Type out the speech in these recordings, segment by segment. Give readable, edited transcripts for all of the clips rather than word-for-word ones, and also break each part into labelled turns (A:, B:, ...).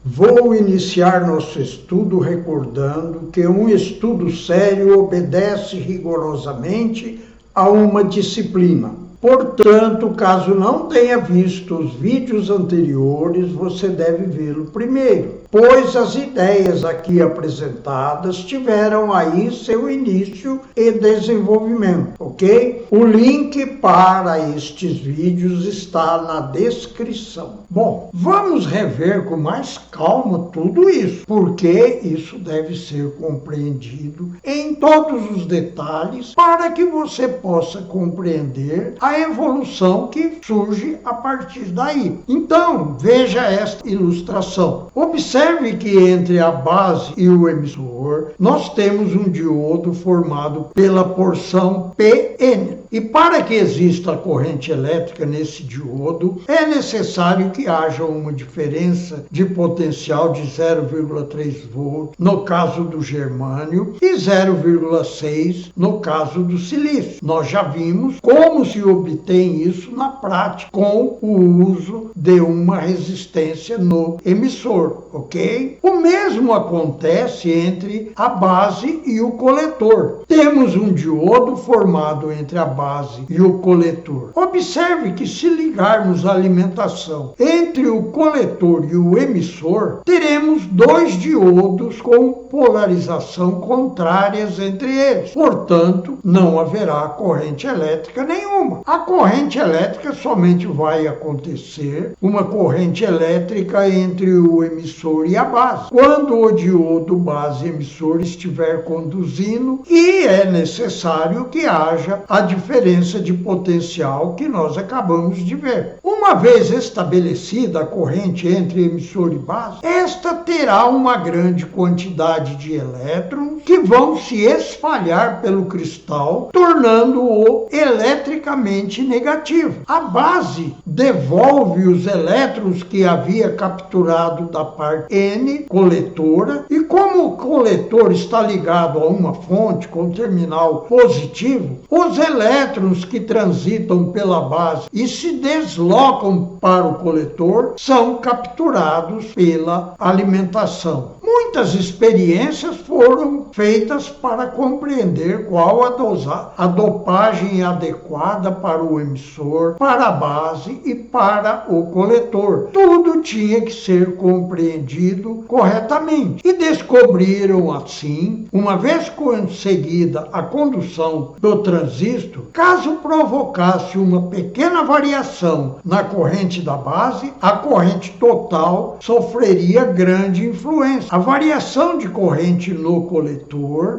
A: Vou iniciar nosso estudo recordando que um estudo sério obedece rigorosamente a uma disciplina. Portanto, caso não tenha visto os vídeos anteriores, você deve vê-lo primeiro, pois as ideias aqui apresentadas tiveram aí seu início e desenvolvimento, ok? O link para estes vídeos está na descrição. Bom, vamos rever com mais calma tudo isso, porque isso deve ser compreendido em todos os detalhes para que você possa compreender a evolução que surge a partir daí. Então, veja esta ilustração. Observe que entre a base e o emissor, nós temos um diodo formado pela porção PN. E para que exista a corrente elétrica nesse diodo, é necessário que haja uma diferença de potencial de 0,3 volts no caso do germânio e 0,6 no caso do silício. Nós já vimos como se obtém isso na prática com o uso de uma resistência no emissor, ok? O mesmo acontece entre a base e o coletor. Temos um diodo formado entre a base e o coletor. Observe que se ligarmos a alimentação entre o coletor e o emissor, teremos dois diodos com polarização contrárias entre eles. Portanto, não haverá corrente elétrica nenhuma. A corrente elétrica somente vai acontecer, uma corrente elétrica entre o emissor e a base, quando o diodo base-emissor estiver conduzindo e é necessário que haja a diferença de potencial que nós acabamos de ver. Uma vez estabelecida a corrente entre emissor e base, esta terá uma grande quantidade de elétrons que vão se espalhar pelo cristal, tornando-o eletricamente negativo. A base devolve os elétrons que havia capturado da parte N, coletora, e como o coletor está ligado a uma fonte com terminal positivo, os elétrons que transitam pela base e se deslocam para o coletor são capturados pela alimentação. Muitas experiências foram feitas para compreender qual a dopagem adequada para o emissor, para a base e para o coletor. Tudo tinha que ser compreendido corretamente. E descobriram assim, uma vez conseguida a condução do transistor, caso provocasse uma pequena variação na corrente da base, a corrente total sofreria grande influência. A variação de corrente no coletor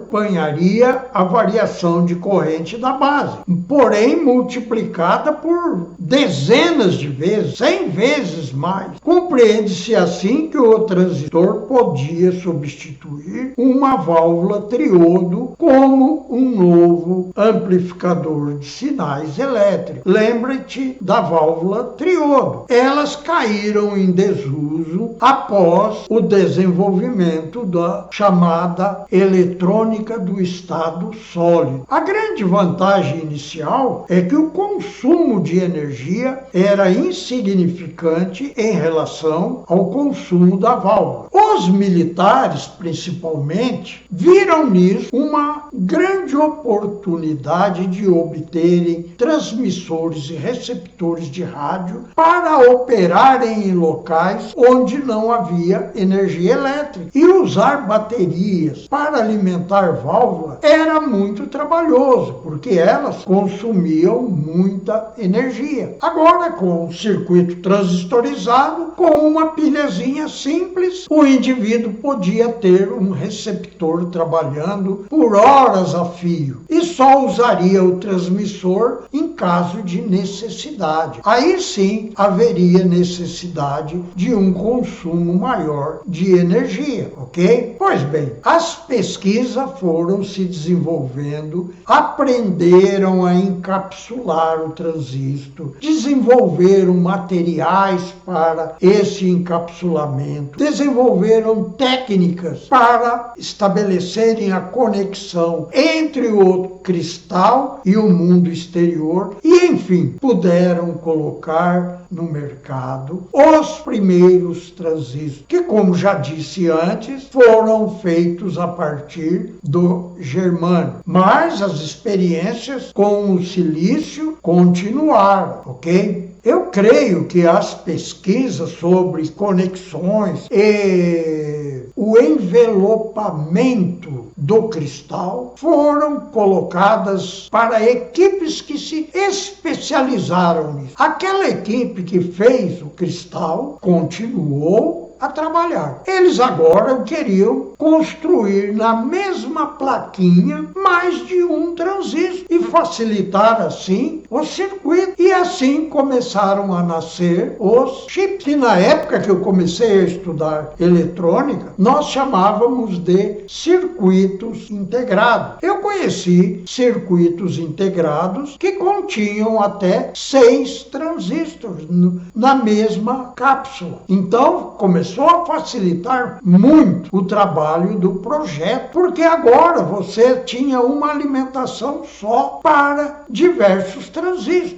A: acompanharia a variação de corrente da base, porém multiplicada por dezenas de vezes, 100 vezes mais. Compreende-se assim que o transistor podia substituir uma válvula triodo como um novo amplificador de sinais elétricos. Lembre-te da válvula triodo. Elas caíram em desuso após o desenvolvimento da chamada eletrônica do estado sólido. A grande vantagem inicial é que o consumo de energia era insignificante em relação ao consumo da válvula. Os militares, principalmente, viram nisso uma grande oportunidade de obterem transmissores e receptores de rádio para operarem em locais onde não havia energia elétrica. E usar baterias para alimentar válvula era muito trabalhoso, porque elas consumiam muita energia. Agora, com o circuito transistorizado, com uma pilhazinha simples, o indivíduo podia ter um receptor trabalhando por horas a fio e só usaria o transmissor em caso de necessidade. Aí sim haveria necessidade de um consumo maior de energia, ok? Pois bem, as pesquisas foram se desenvolvendo, aprenderam a encapsular o transistor, desenvolveram materiais para esse encapsulamento, desenvolveram técnicas para estabelecerem a conexão entre o cristal e o mundo exterior e, enfim, puderam colocar no mercado os primeiros transistores, que, como já disse antes, foram feitos a partir do germânio. Mas as experiências com o silício continuaram, ok? Eu creio que as pesquisas sobre conexões e o envelopamento do cristal foram colocadas para equipes que se especializaram nisso. Aquela equipe que fez o cristal continuou a trabalhar. Eles agora queriam construir na mesma plaquinha mais de um transistor e facilitar assim o circuito. E assim começaram a nascer os chips. E na época que eu comecei a estudar eletrônica, nós chamávamos de circuitos integrados. Eu conheci circuitos integrados que continham até 6 transistores na mesma cápsula. Então, começou a facilitar muito o trabalho do projeto, porque agora você tinha uma alimentação só para diversos transistores.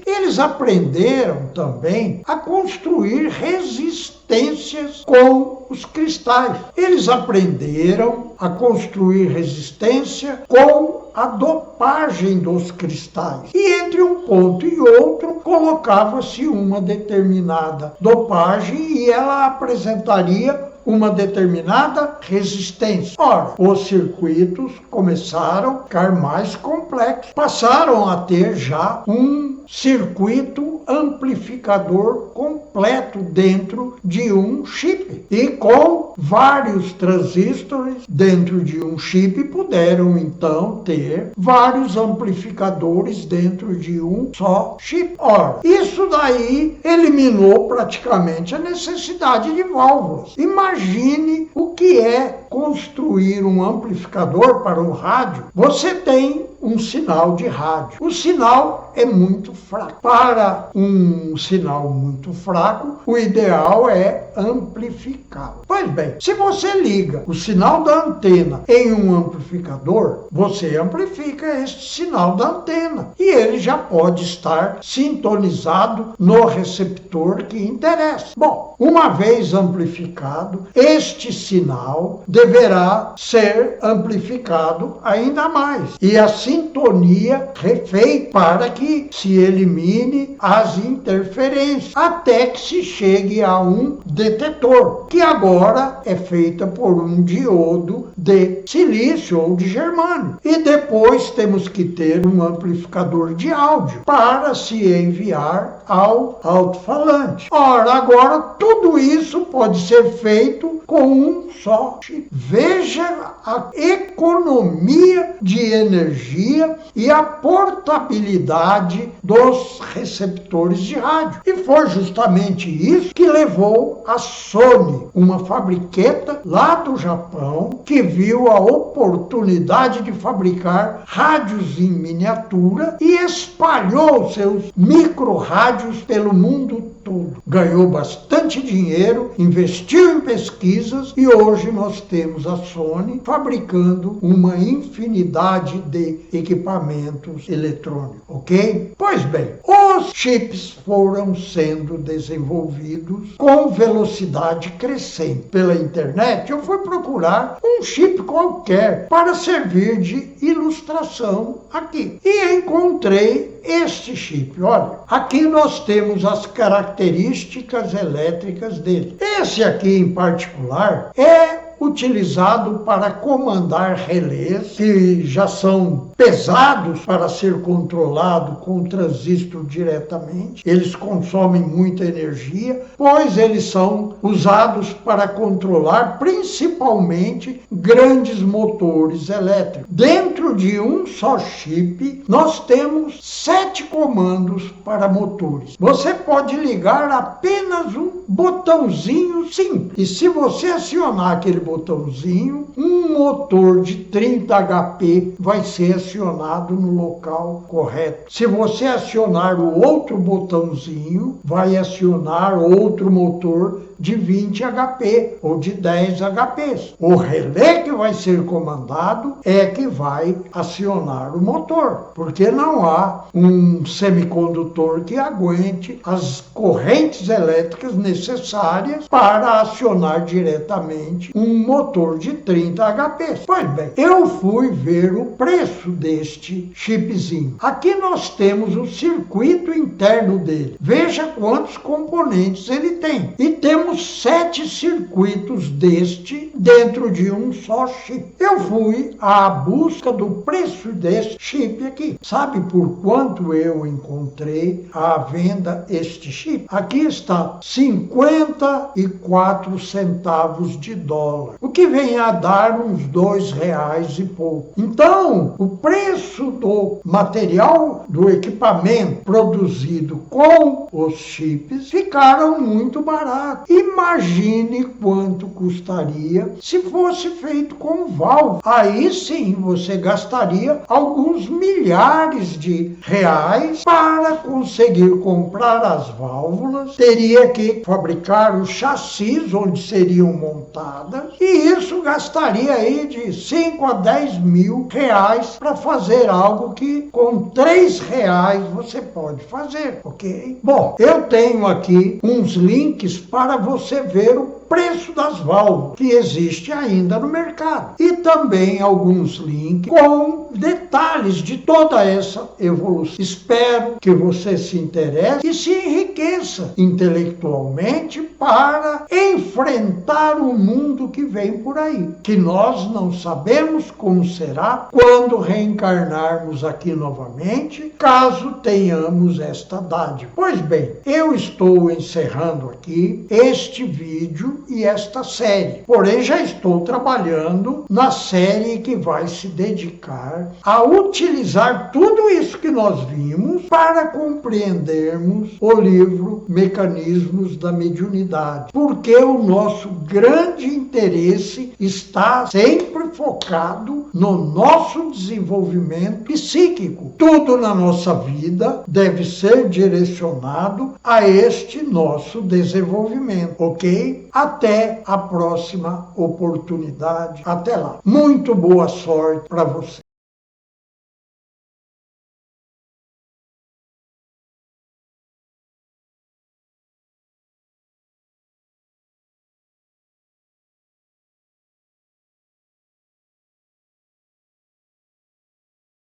A: Eles aprenderam também a construir resistências com os cristais. Eles aprenderam a construir resistência com a dopagem dos cristais. E entre um ponto e outro, colocava-se uma determinada dopagem e ela apresentaria uma determinada resistência. Ora, os circuitos começaram a ficar mais complexos. Passaram a ter já um circuito amplificador completo dentro de um chip. E com vários transistores dentro de um chip, puderam então ter vários amplificadores dentro de um só chip. Ora, isso daí eliminou praticamente a necessidade de válvulas. Imagine o que é construir um amplificador para o rádio. Você tem um sinal de rádio. O sinal é muito fraco. Para um sinal muito fraco, o ideal é amplificá-lo. Pois bem, se você liga o sinal da antena em um amplificador, você amplifica este sinal da antena e ele já pode estar sintonizado no receptor que interessa. Bom, uma vez amplificado, este sinal deverá ser amplificado ainda mais e a sintonia refeita para que se elimine as interferências até que se chegue a um detetor, que agora é feita por um diodo de silício ou de germânio. E depois temos que ter um amplificador de áudio para se enviar ao alto-falante. Ora, agora tudo isso pode ser feito com um só chip. Veja a economia de energia e a portabilidade dos receptores de rádio. E foi justamente isso que levou a Sony, uma fabriqueta lá do Japão, que viu a oportunidade de fabricar rádios em miniatura e espalhou seus micro-rádios pelo mundo todo. Ganhou bastante dinheiro, investiu em pesquisas e hoje nós temos a Sony fabricando uma infinidade de equipamentos eletrônicos, ok? Pois bem, os chips foram sendo desenvolvidos com velocidade crescente. Pela internet eu fui procurar um chip qualquer para servir de ilustração aqui e encontrei este chip. Olha, aqui nós temos as características elétricas dele. Esse aqui em particular é utilizado para comandar relés que já são pesados para ser controlado com transistor diretamente. Eles consomem muita energia, pois eles são usados para controlar principalmente grandes motores elétricos. Dentro de um só chip, nós temos 7 comandos para motores. Você pode ligar apenas um botãozinho simples. E se você acionar aquele botãozinho, um motor de 30 HP vai ser acionado no local correto. Se você acionar o outro botãozinho, vai acionar outro motor de 20 HP ou de 10 HPs. O relé que vai ser comandado é que vai acionar o motor, porque não há um semicondutor que aguente as correntes elétricas necessárias para acionar diretamente um motor de 30 HPs. Pois bem, eu fui ver o preço deste chipzinho. Aqui nós temos o circuito interno dele. Veja quantos componentes ele tem. E temos 7 circuitos deste dentro de um só chip. Eu fui à busca do preço deste chip aqui. Sabe por quanto eu encontrei à venda este chip? Aqui está 54 centavos de dólar, o que vem a dar uns R$2 e pouco. Então, o preço do material, do equipamento produzido com os chips ficaram muito baratos. Imagine quanto custaria se fosse feito com válvula. Aí sim você gastaria alguns milhares de reais para conseguir comprar as válvulas. Teria que fabricar os chassis onde seriam montadas, e isso gastaria aí de 5 a 10 mil reais para fazer algo que com R$3 você pode fazer, ok? Bom, eu tenho aqui uns links para você ver o preço das válvulas que existe ainda no mercado, e também alguns links com detalhes de toda essa evolução. Espero que você se interesse e se enriqueça intelectualmente para enfrentar o mundo que vem por aí, que nós não sabemos como será quando reencarnarmos aqui novamente, caso tenhamos esta dádiva. Pois bem, eu estou encerrando aqui este vídeo e esta série, porém já estou trabalhando na série que vai se dedicar a utilizar tudo isso que nós vimos para compreendermos o livro Mecanismos da Mediunidade, porque o nosso grande interesse está sempre focado no nosso desenvolvimento psíquico. Tudo na nossa vida deve ser direcionado a este nosso desenvolvimento, ok? Até a próxima oportunidade. Até lá. Muito boa sorte para você.